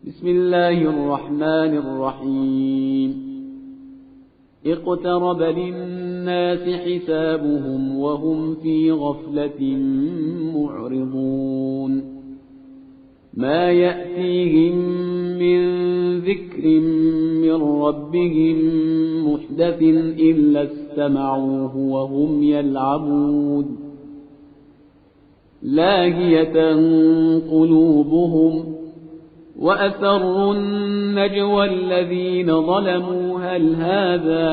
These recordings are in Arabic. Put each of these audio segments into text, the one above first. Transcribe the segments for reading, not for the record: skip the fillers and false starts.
بسم الله الرحمن الرحيم اقترب للناس حسابهم وهم في غفلة معرضون ما يأتيهم من ذكر من ربهم محدث إلا استمعوه وهم يلعبون لاهية قلوبهم وأسروا النجوى الذين ظلموا هل هذا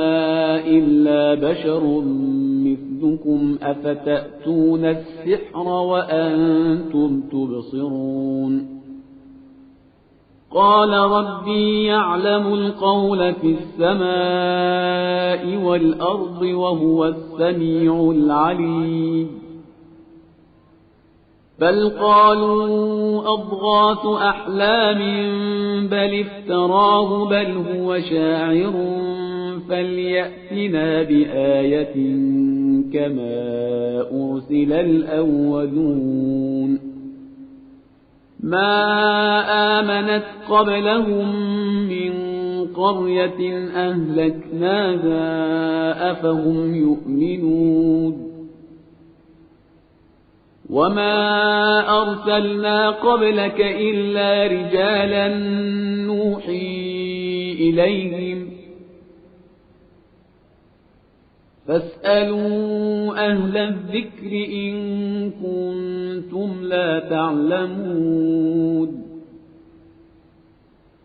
إلا بشر مثلكم أفتأتون السحر وأنتم تبصرون قال ربي يعلم القول في السماء والأرض وهو السميع العليم بل قالوا أضغاث أحلام بل افتراه بل هو شاعر فليأتنا بآية كما أرسل الأولون ما آمنت قبلهم من قرية أهلكناها أفهم يؤمنون وما أرسلنا قبلك إلا رجالا نوحي إليهم فاسألوا أهل الذكر إن كنتم لا تعلمون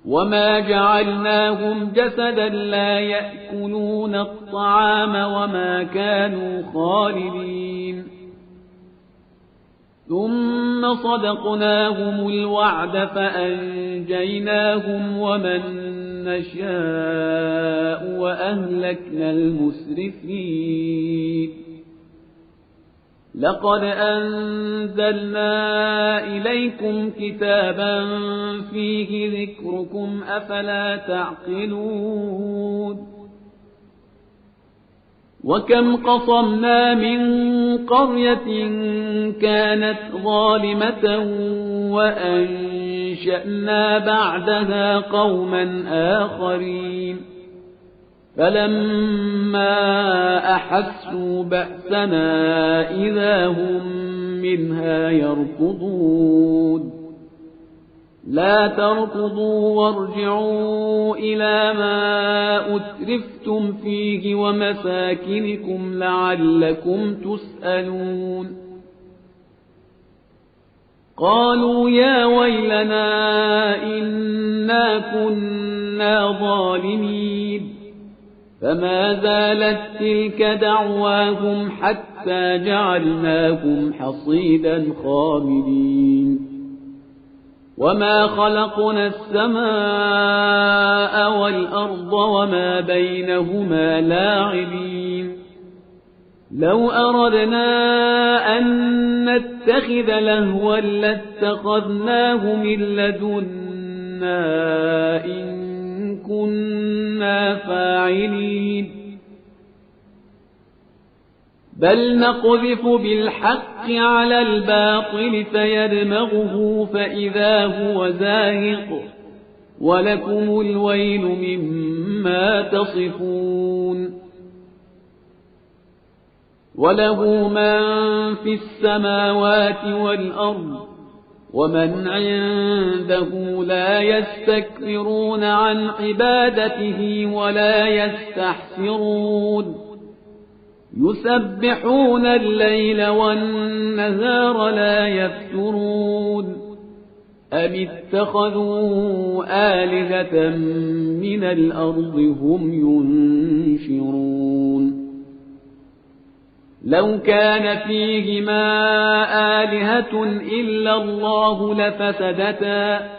وما جعلناهم جسدا لا يأكلون الطعام وما كانوا خالدين ثم صدقناهم الوعد فأنجيناهم ومن نشاء وأهلكنا المسرفين لقد أنزلنا إليكم كتابا فيه ذكركم أفلا تعقلون وكم قصمنا من قرية كانت ظالمة وأنشأنا بعدها قوما آخرين فلما أحسوا بأسنا إذا هم منها يركضون لا تركضوا وارجعوا إلى ما أترفتم فيه ومساكنكم لعلكم تسألون قالوا يا ويلنا إنا كنا ظالمين فما زالت تلك دعواهم حتى جعلناهم حصيدا خامدين وما خلقنا السماء والأرض وما بينهما لاعبين لو أردنا أن نتخذ لهوا لاتخذناه من لدنا إن كنا فاعلين بل نقذف بالحق على الباطل فيدمغه فإذا هو زاهق ولكم الويل مما تصفون وله من في السماوات والأرض ومن عنده لا يستكبرون عن عبادته ولا يستحسرون يسبحون الليل والنهار لا يفترون أم اتخذوا آلهة من الأرض هم ينشرون لو كان فيهما آلهة إلا الله لفسدتا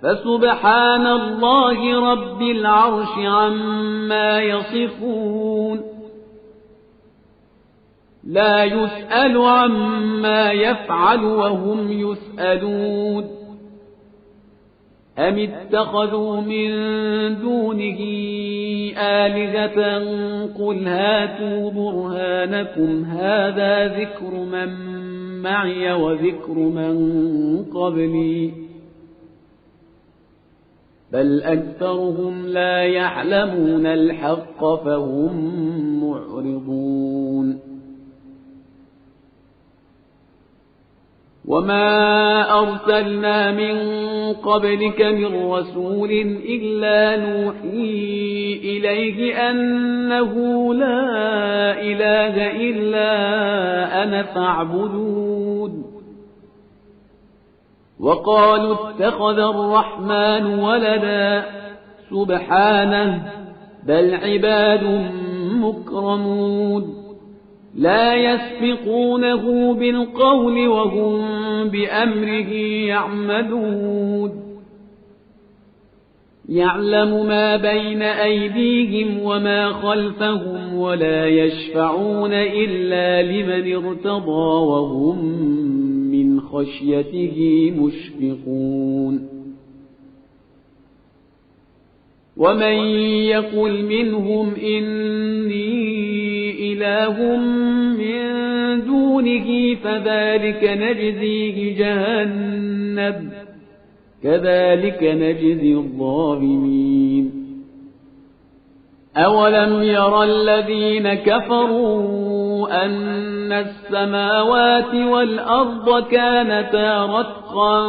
فسبحان الله رب العرش عما يصفون لا يسأل عما يفعل وهم يسألون أم اتخذوا من دونه آلهة قل هاتوا برهانكم هذا ذكر من معي وذكر من قبلي بل أكثرهم لا يعلمون الحق فهم معرضون وما أرسلنا من قبلك من رسول إلا نوحي إليه أنه لا إله إلا أنا فاعبدون وقالوا اتخذ الرحمن ولدا سبحانه بل عباد مكرمون لا يسبقونه بالقول وهم بأمره يعملون يعلم ما بين أيديهم وما خلفهم ولا يشفعون إلا لمن ارتضى وهم من خشيته مشفقون ومن يقل منهم إني إله من دونه فذلك نجزيه جهنم كذلك نجزي الظالمين أولم يرى الذين كفروا أن السماوات والأرض كانتا رتقا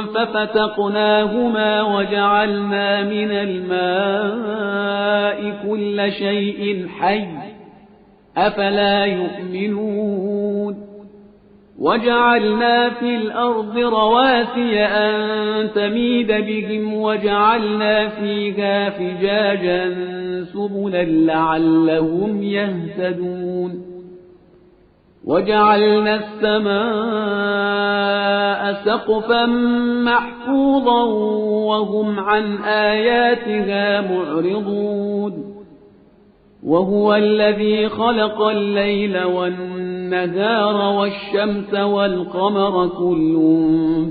ففتقناهما وجعلنا من الماء كل شيء حي أفلا يؤمنون وجعلنا في الأرض رواسي أن تميد بهم وجعلنا فيها فجاجا سبلا لعلهم يهتدون وجعلنا السماء سقفا محفوظا وهم عن آياتها معرضون وهو الذي خلق الليل والنهار والشمس والقمر كل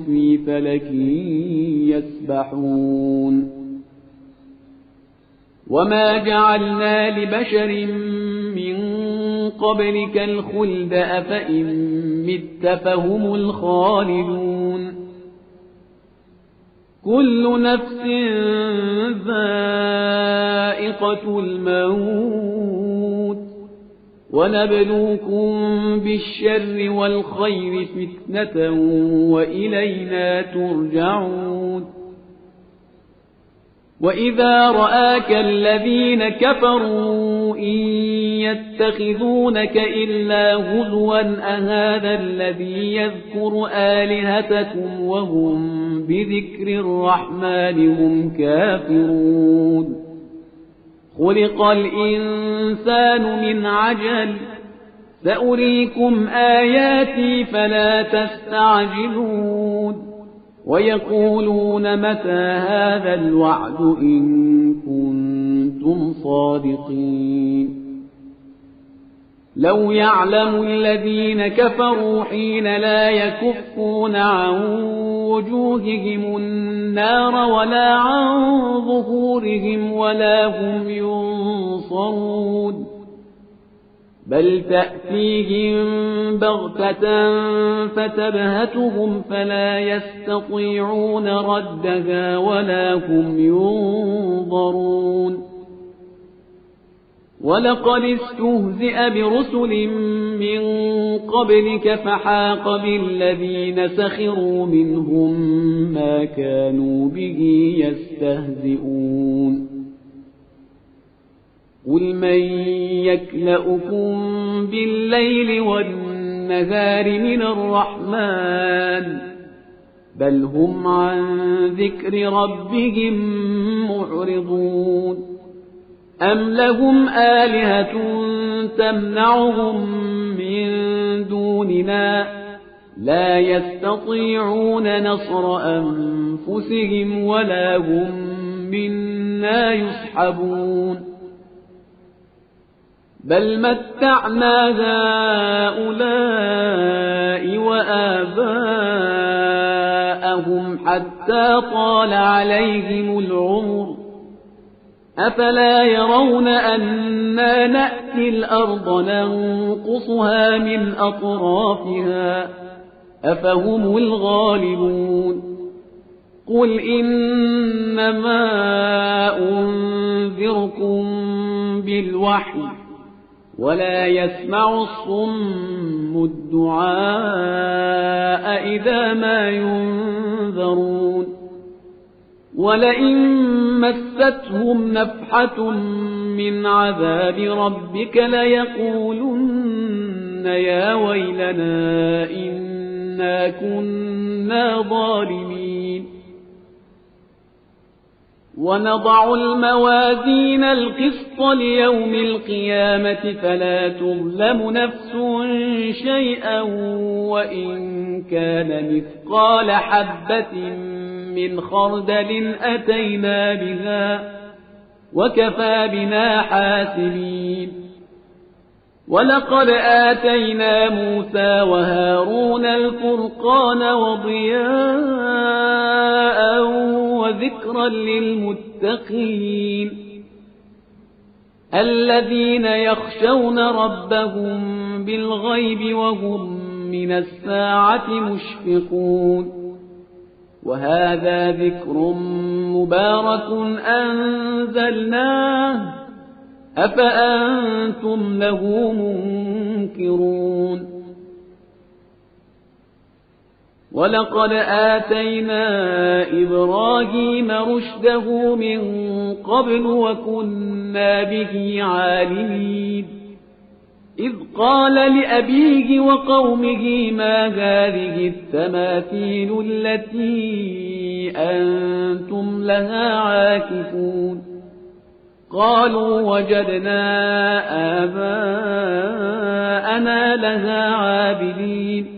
في فلك يسبحون وما جعلنا لبشر من قبلك الخلد أفإن مت فهم الخالدون كل نفس ذائقة الموت ونبلوكم بالشر والخير فتنة وإلينا ترجعون وإذا رآك الذين كفروا إن يتخذونك إلا هزوا أهذا الذي يذكر آلهتكم وهم بذكر الرحمن هم كافرون خلق الإنسان من عجل سأريكم آياتي فلا تستعجلون ويقولون متى هذا الوعد إن كنتم صادقين لو يعلم الذين كفروا حين لا يكفون عن وجوههم النار ولا عن ظهورهم ولا هم ينصرون بل تأتيهم بغتة فتبهتهم فلا يستطيعون ردها ولا هم ينظرون ولقد استهزئ برسل من قبلك فحاق بالذين سخروا منهم ما كانوا به يستهزئون قل من يكلؤكم بالليل والنهار من الرحمن بل هم عن ذكر ربهم معرضون أم لهم آلهة تمنعهم من دوننا لا يستطيعون نصر أنفسهم ولا هم منا يصحبون بل متعنا هؤلاء وآباءهم حتى طال عليهم العمر أفلا يرون أنا نأتي الأرض ننقصها من أطرافها أفهم الغالبون قل إنما أنذركم بالوحي ولا يسمع الصم الدعاء إذا ما ينذرون ولئن مستهم نفحة من عذاب ربك ليقولن يا ويلنا إنا كنا ظالمين ونضع الموازين القسط ليوم القيامة فلا تظلم نفس شيئا وإن كان مثقال حبة من خردل أتينا بها وكفى بنا حاسبين ولقد آتينا موسى وهارون الفرقان وضياء وذكرا للمتقين الذين يخشون ربهم بالغيب وهم من الساعة مشفقون وهذا ذكر مبارك أنزلناه أفأنتم له منكرون ولقد آتينا إبراهيم رشده من قبل وكنا به عالمين إذ قال لأبيه وقومه ما هذه التماثيل التي أنتم لها عاكفون قالوا وجدنا آباءنا لها عابدين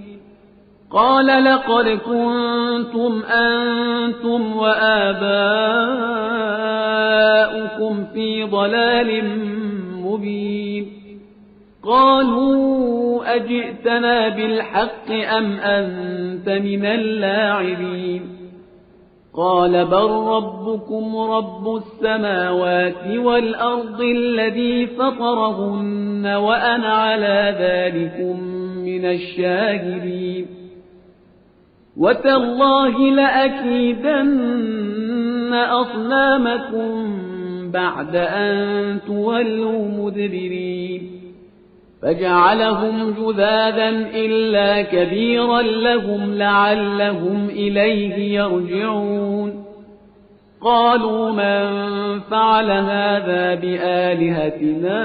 قال لقد كنتم أنتم وآباؤكم في ضلال مبين قالوا أجئتنا بالحق أم أنت من اللاعبين قال بل ربكم رب السماوات والأرض الذي فطرهن وأنا على ذلكم من الشاهدين وتالله لأكيدن أصنامكم بعد أن تولوا مدبرين فجعلهم جذاذا إلا كبيرا لهم لعلهم إليه يرجعون قالوا من فعل هذا بآلهتنا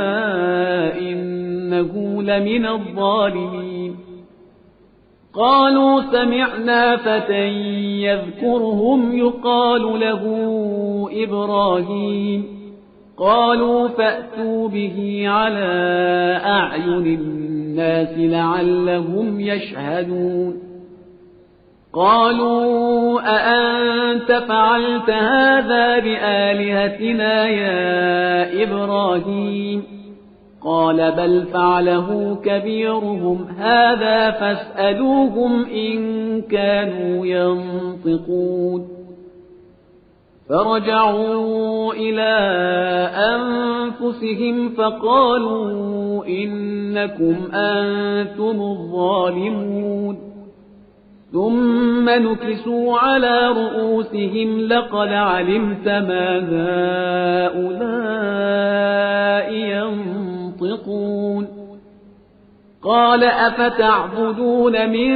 إنه لمن الظالمين قالوا سمعنا فتى يذكرهم يقال له إبراهيم قالوا فأتوا به على أعين الناس لعلهم يشهدون قالوا أأنت فعلت هذا بآلهتنا يا إبراهيم قال بل فعله كبيرهم هذا فاسألوهم إن كانوا ينطقون فرجعوا إلى أنفسهم فقالوا إنكم أنتم الظالمون ثم نكسوا على رؤوسهم لقد علمت ما هؤلاء ينطقون قال أفتعبدون من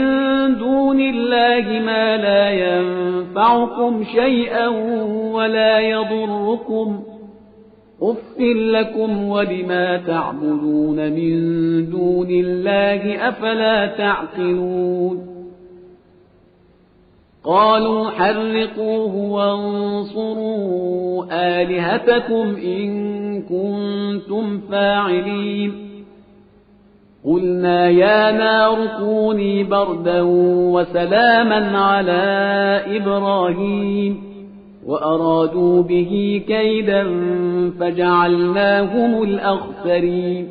دون الله ما لا ينفعكم شيئا ولا يضركم أف لكم ولما تعبدون من دون الله أفلا تعقلون قالوا حرقوه وانصروا آلهتكم إن كنتم فاعلين قلنا يا نار كوني بردا وسلاما على إبراهيم وأرادوا به كيدا فجعلناهم الأخسرين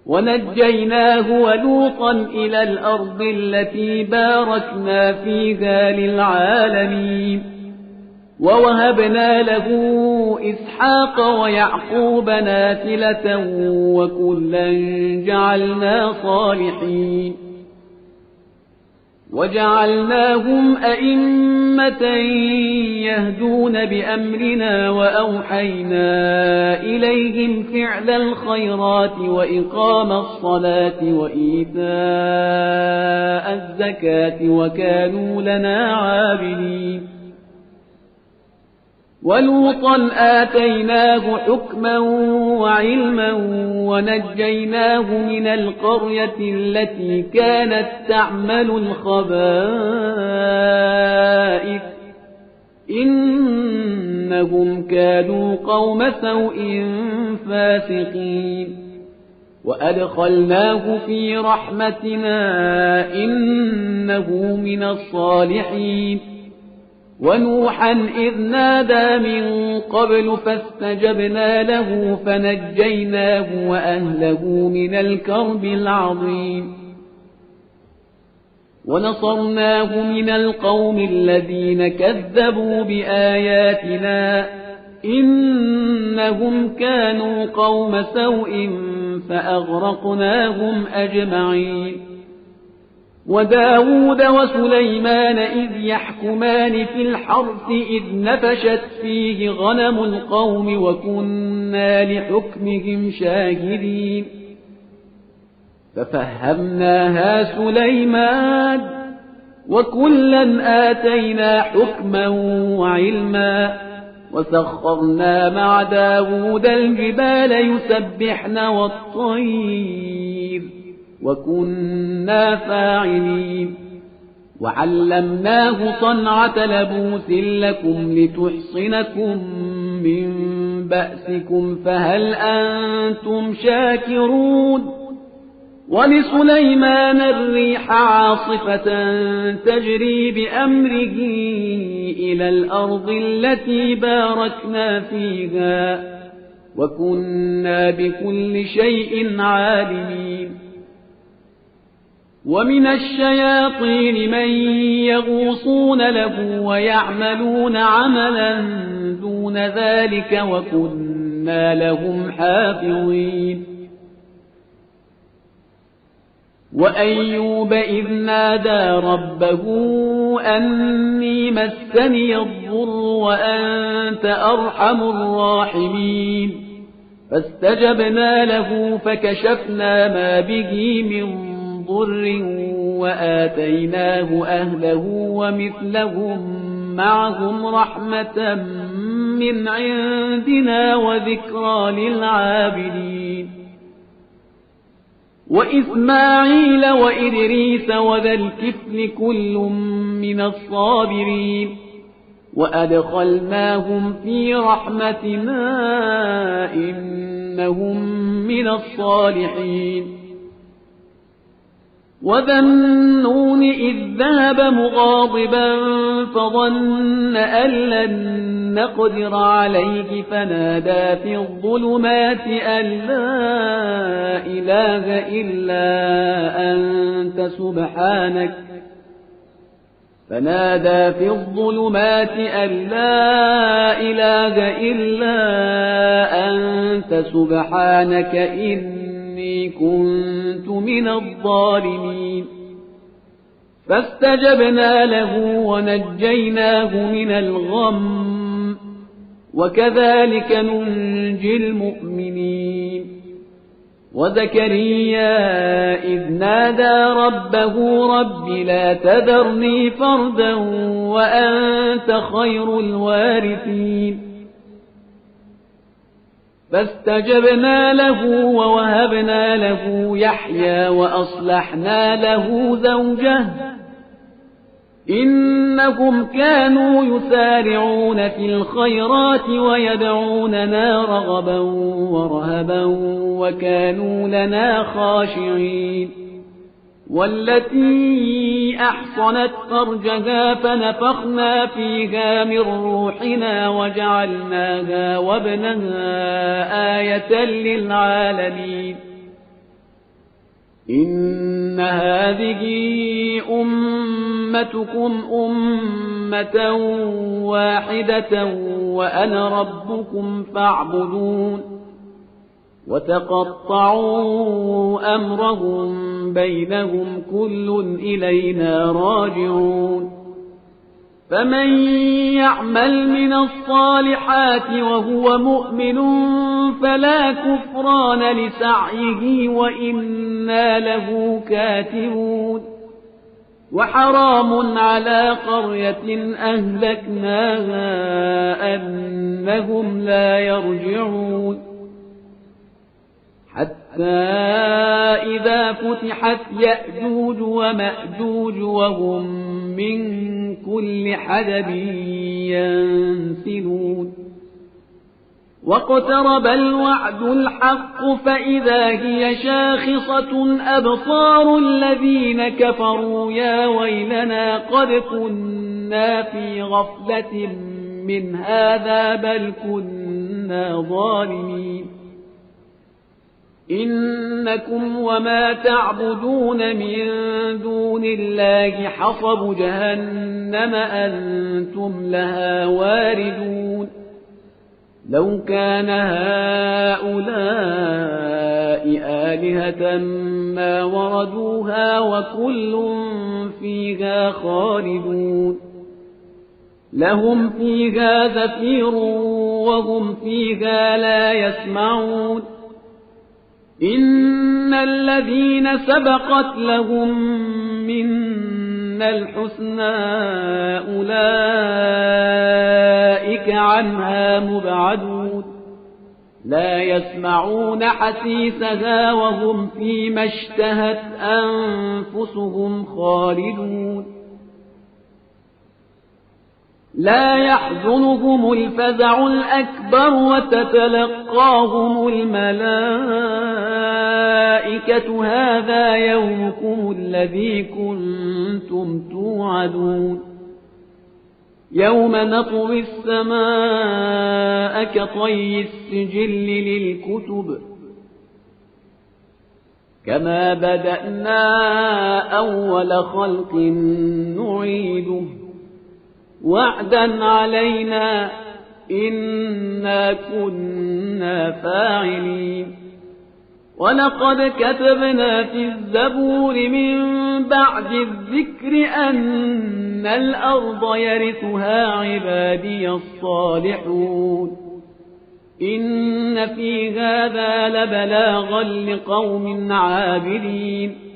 ونجيناه ولوطا إلى الأرض التي باركنا فيها للعالمين ووهبنا له إسحاق ويعقوب نافلة وكلا جعلنا صالحين وجعلناهم أئمة يهدون بأمرنا وأوحينا إليهم فعل الخيرات وإقام الصلاة وإيتاء الزكاة وكانوا لنا عابدين ولوطا آتيناه حكما وعلما ونجيناه من القرية التي كانت تعمل الخبائث إنهم كانوا قوم سوء فاسقين وأدخلناه في رحمتنا إنه من الصالحين ونوحا إذ نادى من قبل فاستجبنا له فنجيناه وأهله من الكرب العظيم ونصرناه من القوم الذين كذبوا بآياتنا إنهم كانوا قوم سوء فأغرقناهم أجمعين وداود وسليمان إذ يحكمان في الحرث إذ نفشت فيه غنم القوم وكنا لحكمهم شاهدين ففهمناها سليمان وكلا آتينا حكما وعلما وسخرنا مع داود الجبال يسبحن والطير وكنا فاعلين وعلمناه صنعة لبوس لكم لتحصنكم من بأسكم فهل أنتم شاكرون ولسليمان الريح عاصفة تجري بأمره إلى الأرض التي باركنا فيها وكنا بكل شيء عالمين ومن الشياطين من يغوصون له ويعملون عملا دون ذلك وكنا لهم حافظين وأيوب إذ نادى ربه أني مسني الضر وأنت أرحم الراحمين فاستجبنا له فكشفنا ما به من ضر وآتيناه أهله ومثلهم معهم رحمة من عندنا وذكرى للعابدين وإسماعيل وإدريس وذا الكفل كل من الصابرين وأدخلناهم في رحمتنا إنهم من الصالحين وذا النون إذ ذهب مغاضبا فظن أن لن نقدر عليه فنادى في الظلمات أن لا إله إلا أنت سبحانك إني كنت من الظالمين فاستجبنا له ونجيناه من الغم وكذلك ننجي المؤمنين وزكريا إذ نادى ربه رب لا تذرني فردا وأنت خير الوارثين فاستجبنا له ووهبنا له يحيى وأصلحنا له زوجه إنهم كانوا يسارعون في الخيرات ويدعوننا رغبا ورهبا وكانوا لنا خاشعين والتي أحصنت فرجها فنفخنا فيها من روحنا وجعلناها وابنها آية للعالمين إن هذه أمتكم أمة واحدة وأنا ربكم فاعبدون وتقطعوا أمرهم بينهم كل إلينا راجعون فمن يعمل من الصالحات وهو مؤمن فلا كفران لسعيه وإنا له كاتبون وحرام على قرية أهلكناها أنهم لا يرجعون حتى إذا فتحت يأجوج ومأجوج وهم من كل حدب ينسلون واقترب الوعد الحق فإذا هي شاخصة أبصار الذين كفروا يا ويلنا قد كنا في غفلة من هذا بل كنا ظالمين إنكم وما تعبدون من دون الله حصب جهنم أنتم لها واردون لو كان هؤلاء آلهة ما وردوها وكل فيها خالدون لهم فيها زفير وهم فيها لا يسمعون إن الذين سبقت لهم منا الحسنى أولئك عنها مبعدون لا يسمعون حسيسها وهم فيما اشتهت أنفسهم خالدون لا يحزنهم الفزع الأكبر وتتلقاهم الملائكة هذا يومكم الذي كنتم توعدون يوم نطوي السماء كطي السجل للكتب كما بدأنا أول خلق نعيده وعدا علينا إنا كنا فاعلين ولقد كتبنا في الزبور من بعد الذكر أن الأرض يرثها عبادي الصالحون إن في هذا لبلاغا لقوم عابدين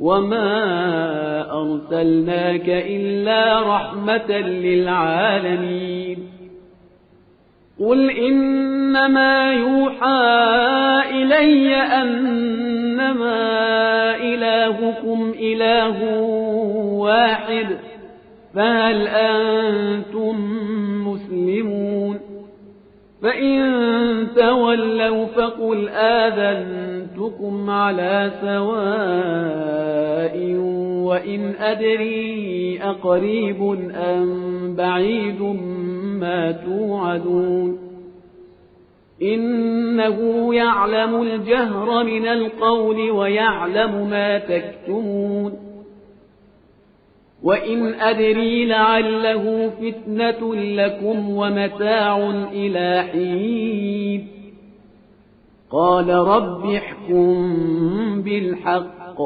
وما أرسلناك إلا رحمة للعالمين قل إنما يوحى إلي أنما إلهكم إله واحد فهل أنتم مسلمون فإن تولوا فقل آذنتكم على سواء وإن أدري أقريب أم بعيد ما توعدون إنه يعلم الجهر من القول ويعلم ما تكتمون وإن أدري لعله فتنة لكم ومتاع إلى حين قال رب احكم بالحق